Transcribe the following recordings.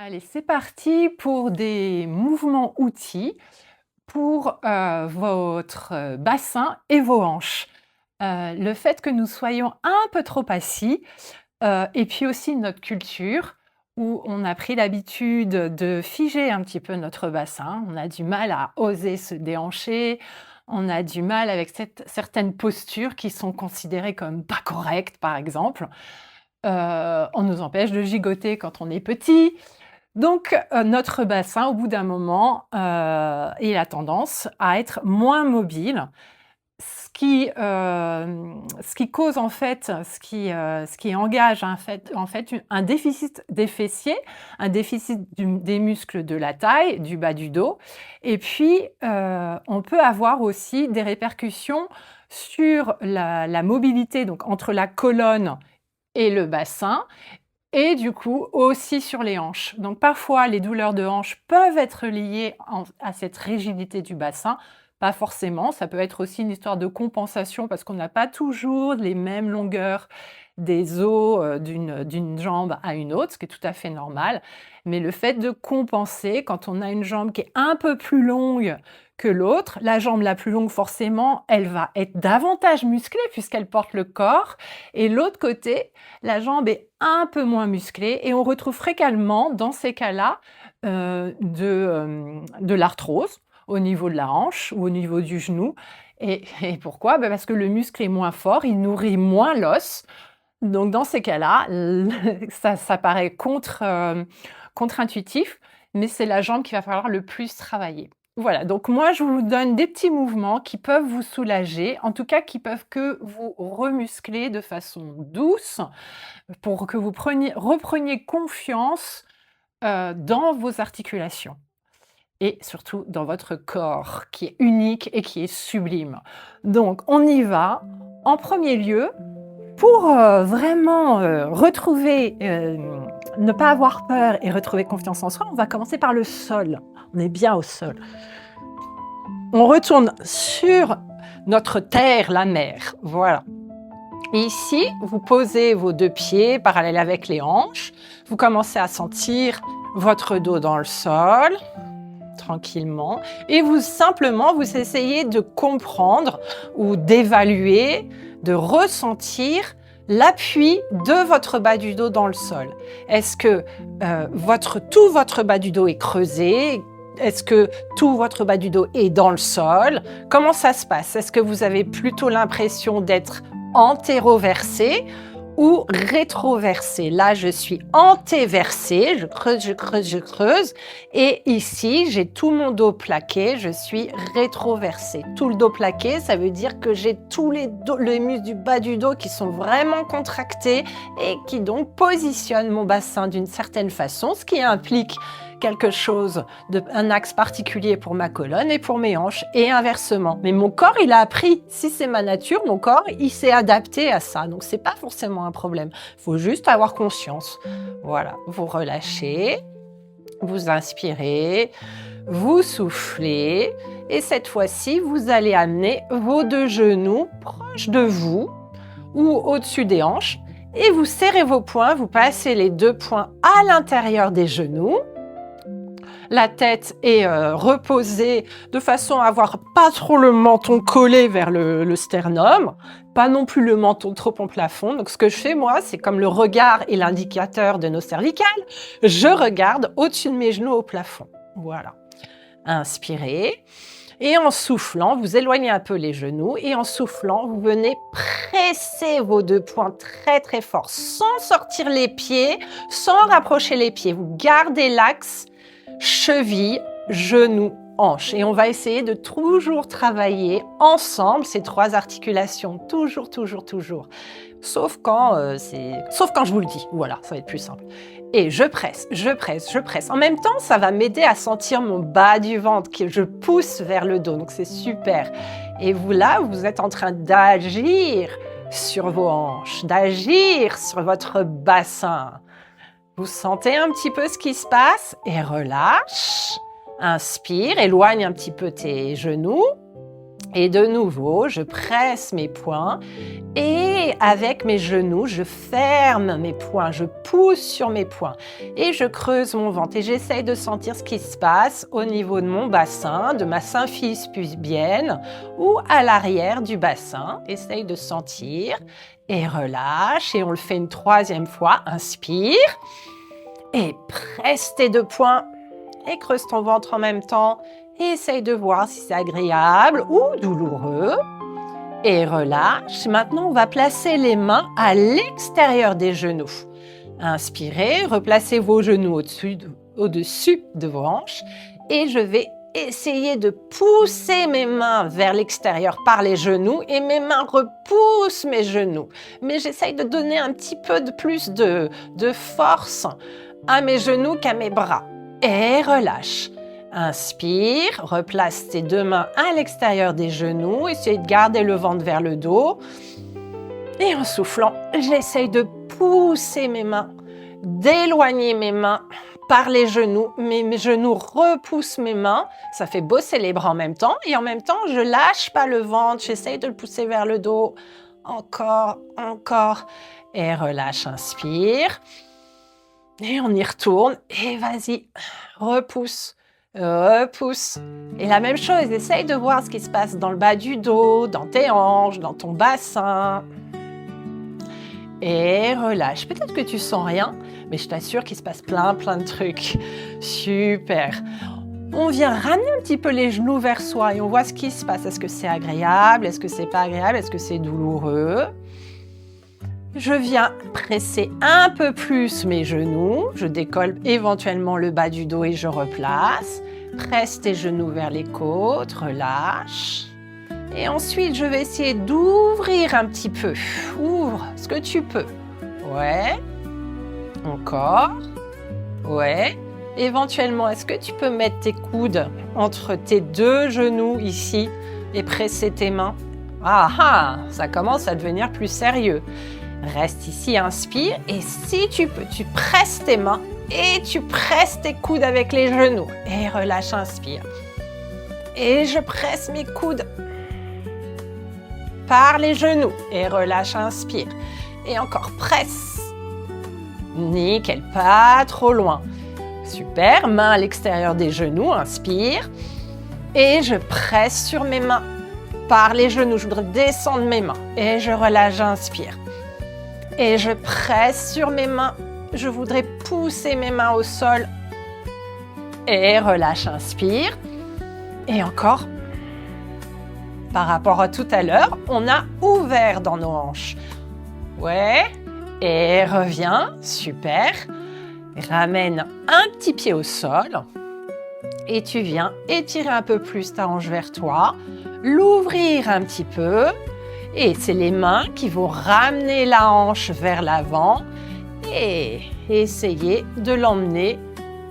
Allez, c'est parti pour des mouvements outils pour, votre, bassin et vos hanches. Le fait que nous soyons un peu trop assis, et puis aussi notre culture où on a pris l'habitude de figer un petit peu notre bassin. On a du mal à oser se déhancher, on a du mal avec certaines postures qui sont considérées comme pas correctes, par exemple. On nous empêche de gigoter quand on est petit. Donc, notre bassin, au bout d'un moment, il a tendance à être moins mobile, ce qui cause en fait, ce qui engage en fait un déficit des fessiers, un déficit des muscles de la taille, du bas du dos et puis, on peut avoir aussi des répercussions sur la mobilité, donc entre la colonne et le bassin et du coup, aussi sur les hanches. Donc parfois, les douleurs de hanches peuvent être liées à cette rigidité du bassin. Pas forcément, ça peut être aussi une histoire de compensation parce qu'on n'a pas toujours les mêmes longueurs des os d'une jambe à une autre, ce qui est tout à fait normal. Mais le fait de compenser, quand on a une jambe qui est un peu plus longue que l'autre, la jambe la plus longue, forcément, elle va être davantage musclée puisqu'elle porte le corps. Et l'autre côté, la jambe est un peu moins musclée et on retrouve fréquemment dans ces cas-là de l'arthrose au niveau de la hanche ou au niveau du genou. Et pourquoi? Parce que le muscle est moins fort, il nourrit moins l'os. Donc dans ces cas-là, ça paraît contre-intuitif, mais c'est la jambe qu'il va falloir le plus travailler. Voilà, donc moi je vous donne des petits mouvements qui peuvent vous soulager, en tout cas qui peuvent que vous remuscler de façon douce pour que vous repreniez confiance dans vos articulations et surtout dans votre corps qui est unique et qui est sublime. Donc on y va. En premier lieu, pour vraiment retrouver, ne pas avoir peur et retrouver confiance en soi, on va commencer par le sol. On est bien au sol. On retourne sur notre terre, la mer. Voilà. Et ici, vous posez vos deux pieds parallèles avec les hanches. Vous commencez à sentir votre dos dans le sol, tranquillement. Et vous essayez de comprendre ou d'évaluer, de ressentir l'appui de votre bas du dos dans le sol. Est-ce que tout votre bas du dos est creusé? Est-ce que tout votre bas du dos est dans le sol? Comment ça se passe? Est-ce que vous avez plutôt l'impression d'être antéroversé ou rétroversé? Là, je suis antéversé, je creuse, je creuse, je creuse. Et ici, j'ai tout mon dos plaqué, je suis rétroversé. Tout le dos plaqué, ça veut dire que j'ai tous les muscles du bas du dos qui sont vraiment contractés et qui donc positionnent mon bassin d'une certaine façon, ce qui implique quelque chose, un axe particulier pour ma colonne et pour mes hanches, et inversement. Mais mon corps, il a appris. Si c'est ma nature, mon corps, il s'est adapté à ça. Donc, c'est pas forcément un problème. Il faut juste avoir conscience. Voilà. Vous relâchez, vous inspirez, vous soufflez, et cette fois-ci, vous allez amener vos deux genoux proches de vous ou au-dessus des hanches, et vous serrez vos poings, vous passez les deux poings à l'intérieur des genoux. La tête est reposée de façon à avoir pas trop le menton collé vers le sternum, pas non plus le menton trop en plafond. Donc ce que je fais moi, c'est comme le regard est l'indicateur de nos cervicales, je regarde au-dessus de mes genoux au plafond. Voilà. Inspirez. Et en soufflant, vous éloignez un peu les genoux et en soufflant, vous venez presser vos deux poings très très fort, sans sortir les pieds, sans rapprocher les pieds. Vous gardez l'axe cheville, genou, hanche. Et on va essayer de toujours travailler ensemble ces trois articulations. Toujours, toujours, toujours. Sauf quand je vous le dis. Voilà, ça va être plus simple. Et je presse, je presse, je presse. En même temps, ça va m'aider à sentir mon bas du ventre que je pousse vers le dos. Donc, c'est super. Et vous, là, vous êtes en train d'agir sur vos hanches, d'agir sur votre bassin. Vous sentez un petit peu ce qui se passe et relâche. Inspire, éloigne un petit peu tes genoux. Et de nouveau, je presse mes poings et avec mes genoux, je ferme mes poings, je pousse sur mes poings et je creuse mon ventre et j'essaye de sentir ce qui se passe au niveau de mon bassin, de ma symphyse pubienne ou à l'arrière du bassin. Essaye de sentir et relâche et on le fait une troisième fois. Inspire et presse tes deux poings et creuse ton ventre en même temps. Et essaye de voir si c'est agréable ou douloureux. Et relâche. Maintenant, on va placer les mains à l'extérieur des genoux. Inspirez, replacez vos genoux au-dessus de vos hanches. Et je vais essayer de pousser mes mains vers l'extérieur par les genoux. Et mes mains repoussent mes genoux. Mais j'essaye de donner un petit peu de plus de force à mes genoux qu'à mes bras. Et relâche. Inspire, replace tes deux mains à l'extérieur des genoux, essaye de garder le ventre vers le dos. Et en soufflant, j'essaye de pousser mes mains, d'éloigner mes mains par les genoux. Mes genoux repoussent mes mains, ça fait bosser les bras en même temps. Et en même temps, je lâche pas le ventre, j'essaye de le pousser vers le dos. Encore, encore. Et relâche, inspire. Et on y retourne. Et vas-y, repousse. Repousse. Et la même chose, essaye de voir ce qui se passe dans le bas du dos, dans tes hanches, dans ton bassin. Et relâche. Peut-être que tu sens rien, mais je t'assure qu'il se passe plein de trucs. Super. On vient ramener un petit peu les genoux vers soi et on voit ce qui se passe. Est-ce que c'est agréable? Est-ce que c'est pas agréable? Est-ce que c'est douloureux? Je viens presser un peu plus mes genoux. Je décolle éventuellement le bas du dos et je replace. Presse tes genoux vers les côtes, relâche. Et ensuite, je vais essayer d'ouvrir un petit peu. Ouvre ce que tu peux. Ouais. Encore. Ouais. Éventuellement, est-ce que tu peux mettre tes coudes entre tes deux genoux ici et presser tes mains? Ah, ça commence à devenir plus sérieux. Reste ici, inspire et si tu peux, tu presses tes mains et tu presses tes coudes avec les genoux. Et relâche, inspire. Et je presse mes coudes par les genoux et relâche, inspire. Et encore, presse. Nickel, pas trop loin. Super, main à l'extérieur des genoux, inspire. Et je presse sur mes mains par les genoux. Je voudrais descendre mes mains et je relâche, inspire. Et je presse sur mes mains. Je voudrais pousser mes mains au sol. Et relâche, inspire. Et encore. Par rapport à tout à l'heure, on a ouvert dans nos hanches. Ouais. Et reviens. Super. Ramène un petit pied au sol. Et tu viens étirer un peu plus ta hanche vers toi. L'ouvrir un petit peu. Et c'est les mains qui vont ramener la hanche vers l'avant et essayer de l'emmener.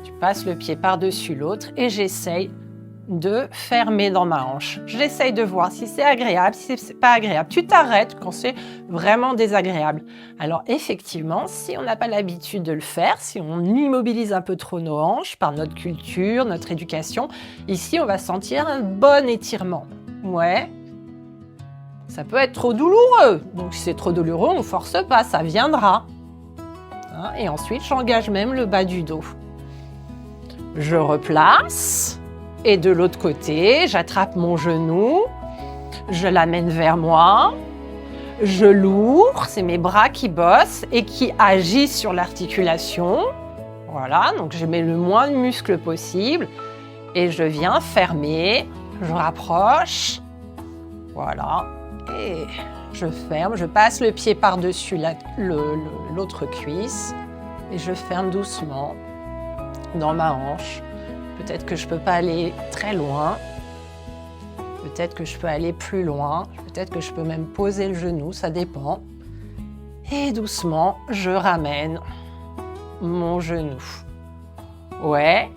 Tu passes le pied par-dessus l'autre et j'essaye de fermer dans ma hanche. J'essaye de voir si c'est agréable, si c'est pas agréable. Tu t'arrêtes quand c'est vraiment désagréable. Alors effectivement, si on n'a pas l'habitude de le faire, si on immobilise un peu trop nos hanches par notre culture, notre éducation, ici on va sentir un bon étirement. Ouais. Ça peut être trop douloureux. Donc, si c'est trop douloureux, on ne force pas, ça viendra. Et ensuite, j'engage même le bas du dos. Je replace. Et de l'autre côté, j'attrape mon genou. Je l'amène vers moi. Je l'ouvre. C'est mes bras qui bossent et qui agissent sur l'articulation. Voilà, donc je mets le moins de muscles possible. Et je viens fermer. Je rapproche. Voilà. Et je ferme, je passe le pied par-dessus l'autre cuisse et je ferme doucement dans ma hanche. Peut-être que je ne peux pas aller très loin, peut-être que je peux aller plus loin, peut-être que je peux même poser le genou, ça dépend. Et doucement, je ramène mon genou. Ouais,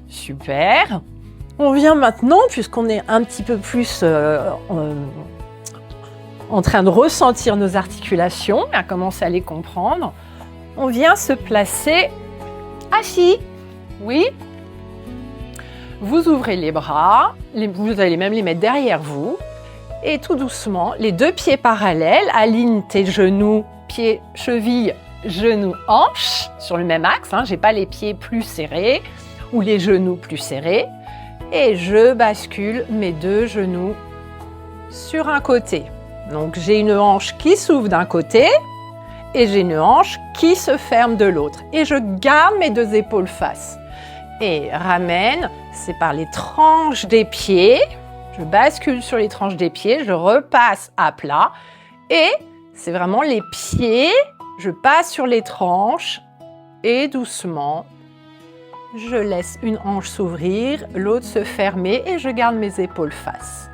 super. On vient maintenant, puisqu'on est un petit peu plus en train de ressentir nos articulations, à commencer à les comprendre, on vient se placer assis. Oui. Vous ouvrez les bras, vous allez même les mettre derrière vous. Et tout doucement, les deux pieds parallèles, aligne tes genoux, pieds, chevilles, genoux, hanches, sur le même axe. Je n'ai pas les pieds plus serrés ou les genoux plus serrés. Et je bascule mes deux genoux sur un côté. Donc j'ai une hanche qui s'ouvre d'un côté et j'ai une hanche qui se ferme de l'autre. Et je garde mes deux épaules face. Et ramène, c'est par les tranches des pieds. Je bascule sur les tranches des pieds, je repasse à plat. Et c'est vraiment les pieds, je passe sur les tranches et doucement, je laisse une hanche s'ouvrir, l'autre se fermer et je garde mes épaules face.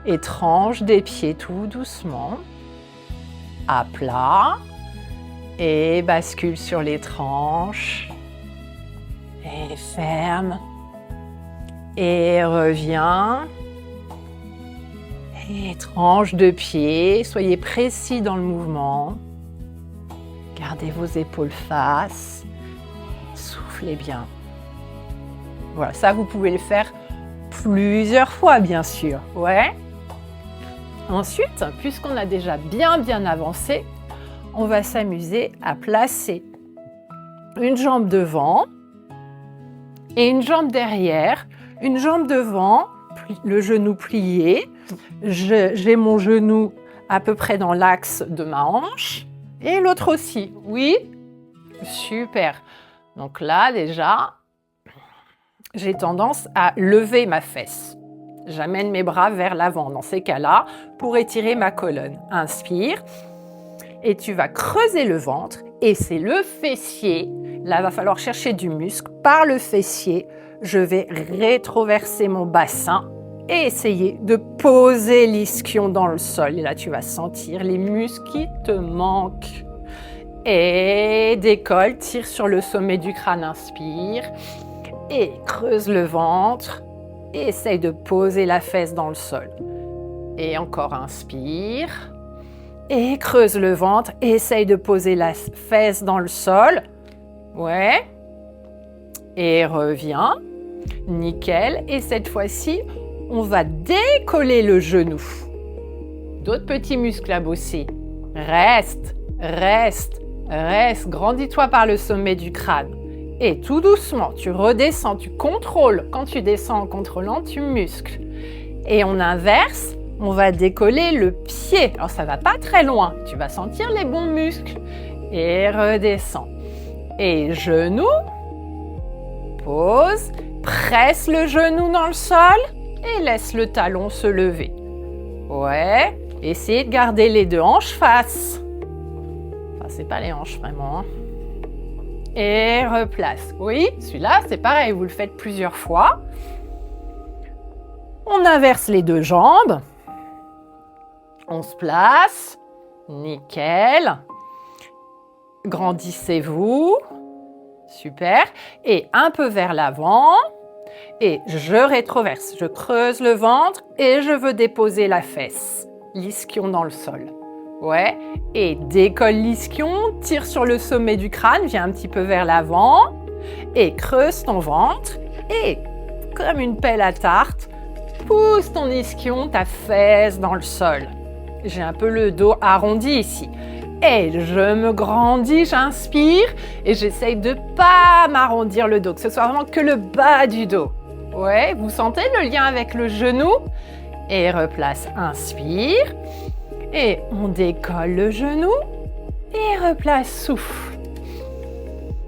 Et tranche des pieds tout doucement, à plat. Et bascule sur les tranches. Et ferme. Et reviens. Et tranche de pied. Soyez précis dans le mouvement. Gardez vos épaules face. Soufflez bien. Voilà, ça vous pouvez le faire plusieurs fois, bien sûr. Ouais. Ensuite, puisqu'on a déjà bien avancé, on va s'amuser à placer une jambe devant et une jambe derrière. Une jambe devant, le genou plié. J'ai mon genou à peu près dans l'axe de ma hanche. Et l'autre aussi. Oui? Super. Donc là, déjà, j'ai tendance à lever ma fesse. J'amène mes bras vers l'avant dans ces cas-là pour étirer ma colonne. Inspire. Et tu vas creuser le ventre et c'est le fessier. Là, il va falloir chercher du muscle. Par le fessier, je vais rétroverser mon bassin et essayer de poser l'ischio dans le sol. Et là, tu vas sentir les muscles qui te manquent. Et décolle, tire sur le sommet du crâne, inspire. Et creuse le ventre. Et essaye de poser la fesse dans le sol. Et encore, inspire. Et creuse le ventre, et essaye de poser la fesse dans le sol. Ouais. Et reviens. Nickel. Et cette fois-ci, on va décoller le genou. D'autres petits muscles à bosser. Reste, reste, reste. Grandis-toi par le sommet du crâne. Et tout doucement, tu redescends, tu contrôles. Quand tu descends en contrôlant, tu muscles. Et on inverse. On va décoller le pied. Alors, ça ne va pas très loin. Tu vas sentir les bons muscles. Et redescends. Et genou. Pose. Presse le genou dans le sol. Et laisse le talon se lever. Ouais. Essayez de garder les deux hanches face. Enfin, c'est pas les hanches vraiment. Et replace. Oui, celui-là, c'est pareil. Vous le faites plusieurs fois. On inverse les deux jambes. On se place, nickel. Grandissez-vous, super. Et un peu vers l'avant. Et je rétroverse, je creuse le ventre et je veux déposer la fesse. L'ischion dans le sol. Ouais. Et décolle l'ischion, tire sur le sommet du crâne, viens un petit peu vers l'avant. Et creuse ton ventre. Et comme une pelle à tarte, pousse ton ischion, ta fesse dans le sol. J'ai un peu le dos arrondi ici. Et je me grandis, j'inspire et j'essaye de pas m'arrondir le dos, que ce soit vraiment que le bas du dos. Ouais, vous sentez le lien avec le genou? Et replace, inspire. Et on décolle le genou et replace, souffle.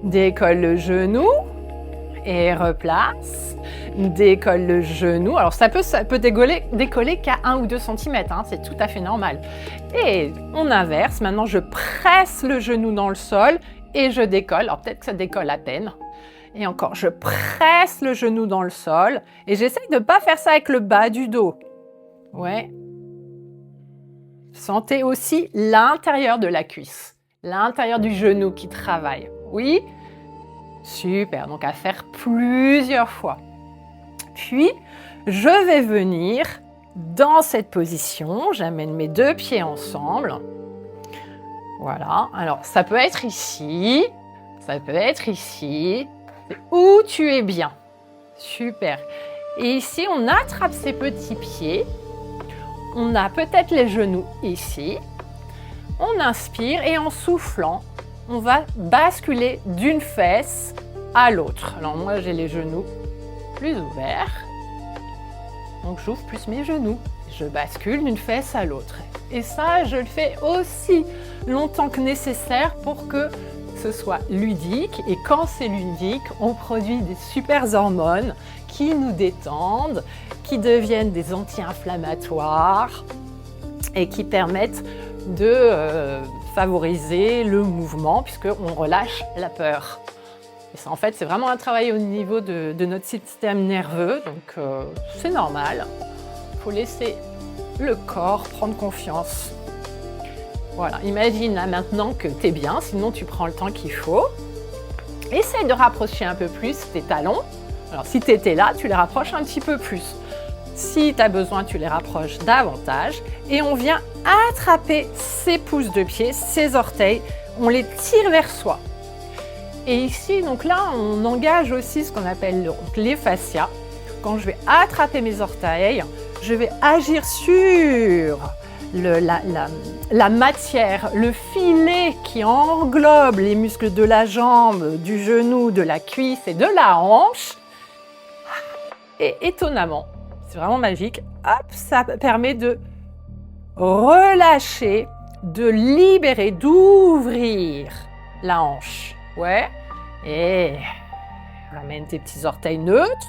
Décolle le genou et replace. Décolle le genou. Alors ça peut décoller qu'à 1 ou 2 cm, c'est tout à fait normal. Et on inverse. Maintenant, je presse le genou dans le sol et je décolle. Alors peut-être que ça décolle à peine. Et encore, je presse le genou dans le sol et j'essaye de ne pas faire ça avec le bas du dos. Ouais. Sentez aussi l'intérieur de la cuisse, l'intérieur du genou qui travaille. Oui? Super. Donc à faire plusieurs fois. Puis, je vais venir dans cette position. J'amène mes deux pieds ensemble. Voilà. Alors, ça peut être ici. Ça peut être ici. C'est où tu es bien. Super. Et ici, on attrape ses petits pieds. On a peut-être les genoux ici. On inspire et en soufflant, on va basculer d'une fesse à l'autre. Alors moi, j'ai les genoux plus ouverts. Donc j'ouvre plus mes genoux. Je bascule d'une fesse à l'autre. Et ça, je le fais aussi longtemps que nécessaire pour que ce soit ludique. Et quand c'est ludique, on produit des super hormones qui nous détendent, qui deviennent des anti-inflammatoires et qui permettent de favoriser le mouvement puisqu'on relâche la peur. Et ça, en fait, c'est vraiment un travail au niveau de notre système nerveux, donc c'est normal. Il faut laisser le corps prendre confiance. Voilà, imagine là maintenant que tu es bien, sinon tu prends le temps qu'il faut. Essaye de rapprocher un peu plus tes talons. Alors si tu étais là, tu les rapproches un petit peu plus. Si tu as besoin, tu les rapproches davantage. Et on vient attraper ses pouces de pied, ses orteils. On les tire vers soi. Et ici, donc là, on engage aussi ce qu'on appelle les fascias. Quand je vais attraper mes orteils, je vais agir sur la matière, le filet qui englobe les muscles de la jambe, du genou, de la cuisse et de la hanche. Et étonnamment, c'est vraiment magique, hop, ça permet de relâcher, de libérer, d'ouvrir la hanche. Ouais, et ramène tes petits orteils neutres,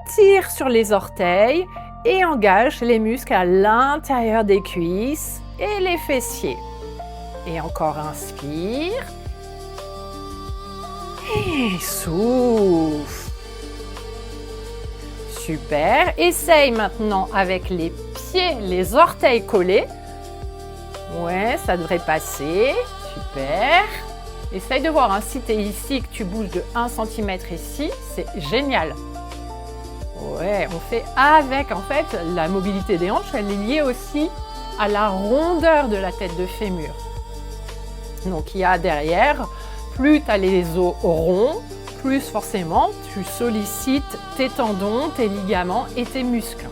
tire sur les orteils et engage les muscles à l'intérieur des cuisses et les fessiers. Et encore inspire. Et souffle. Super. Essaye maintenant avec les pieds, les orteils collés. Ouais, ça devrait passer. Super. Essaye de voir, hein, si tu es ici, que tu bouges de 1 cm ici, c'est génial. Ouais, on fait avec, en fait, la mobilité des hanches, elle est liée aussi à la rondeur de la tête de fémur. Donc, il y a derrière, plus tu as les os ronds, plus forcément, tu sollicites tes tendons, tes ligaments et tes muscles.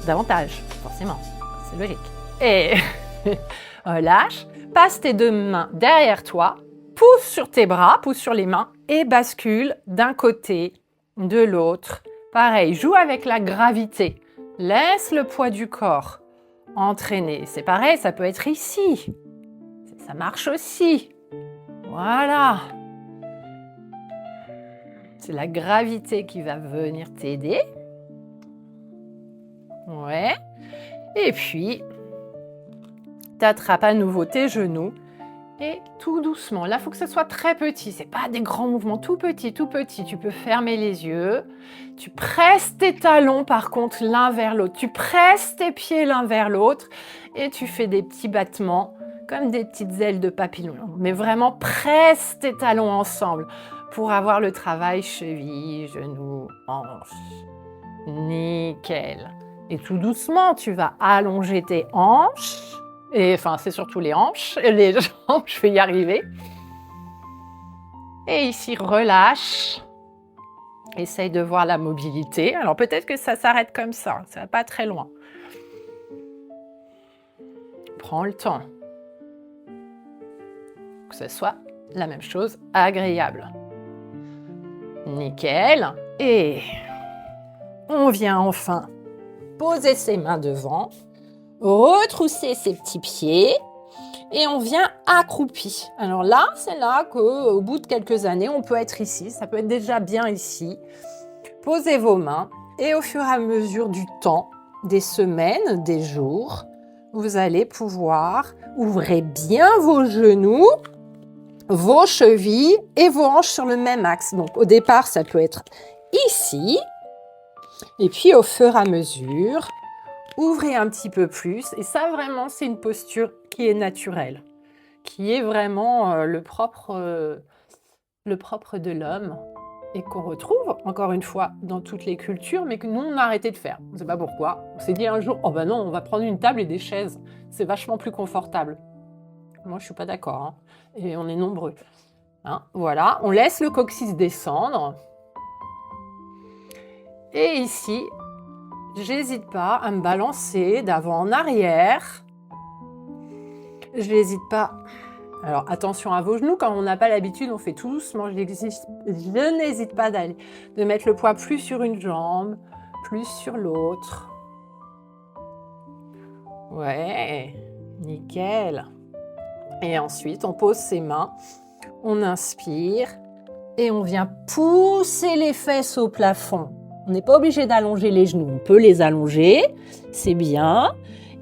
Davantage, forcément, c'est logique. Et relâche, passe tes deux mains derrière toi, pousse sur tes bras, pousse sur les mains et bascule d'un côté, de l'autre. Pareil, joue avec la gravité. Laisse le poids du corps entraîner. C'est pareil, ça peut être ici. Ça marche aussi. Voilà. C'est la gravité qui va venir t'aider. Ouais. Et puis, tu attrapes à nouveau tes genoux. Et tout doucement, là, il faut que ce soit très petit. Ce n'est pas des grands mouvements, tout petit, tout petit. Tu peux fermer les yeux. Tu presses tes talons, par contre, l'un vers l'autre. Tu presses tes pieds l'un vers l'autre. Et tu fais des petits battements, comme des petites ailes de papillon. Mais vraiment, presse tes talons ensemble pour avoir le travail cheville, genoux, hanches. Nickel. Et tout doucement, tu vas allonger tes hanches. Et enfin, c'est surtout les hanches, les jambes, je vais y arriver. Et ici, relâche. Essaye de voir la mobilité. Alors peut-être que ça s'arrête comme ça va pas très loin. Prends le temps. Que ce soit la même chose, agréable. Nickel. Et on vient enfin poser ses mains devant. Retrousser ses petits pieds et on vient accroupi. Alors là, c'est là qu'au bout de quelques années, on peut être ici. Ça peut être déjà bien ici. Posez vos mains et au fur et à mesure du temps, des semaines, des jours, vous allez pouvoir ouvrir bien vos genoux, vos chevilles et vos hanches sur le même axe. Donc au départ, ça peut être ici. Et puis au fur et à mesure, ouvrez un petit peu plus. Et ça, vraiment, c'est une posture qui est naturelle, qui est vraiment le propre de l'homme et qu'on retrouve, encore une fois, dans toutes les cultures, mais que nous, on a arrêté de faire. On ne sait pas pourquoi. On s'est dit un jour, oh ben non, on va prendre une table et des chaises. C'est vachement plus confortable. Moi, je ne suis pas d'accord. Hein. Et on est nombreux. Hein, voilà, on laisse le coccyx descendre. Et ici, j'hésite pas à me balancer d'avant en arrière. Je n'hésite pas. Alors attention à vos genoux, quand on n'a pas l'habitude, on fait tout doucement. Je n'hésite pas de mettre le poids plus sur une jambe, plus sur l'autre. Ouais, nickel. Et ensuite, on pose ses mains, on inspire et on vient pousser les fesses au plafond. On n'est pas obligé d'allonger les genoux, on peut les allonger, c'est bien.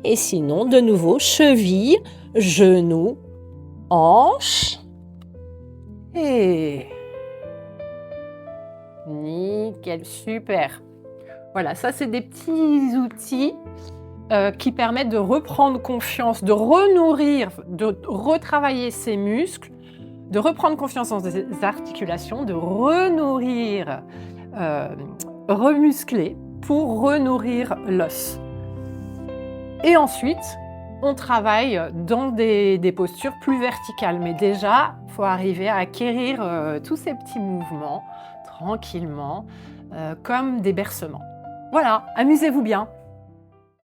Et sinon, de nouveau, cheville, genoux, hanche. Et nickel, super. Voilà, ça c'est des petits outils qui permettent de reprendre confiance, de renourrir, de retravailler ses muscles, de reprendre confiance dans ses articulations, de renourrir, remuscler pour renourrir l'os. Et ensuite, on travaille dans des postures plus verticales. Mais déjà, il faut arriver à acquérir tous ces petits mouvements tranquillement, comme des bercements. Voilà, amusez-vous bien.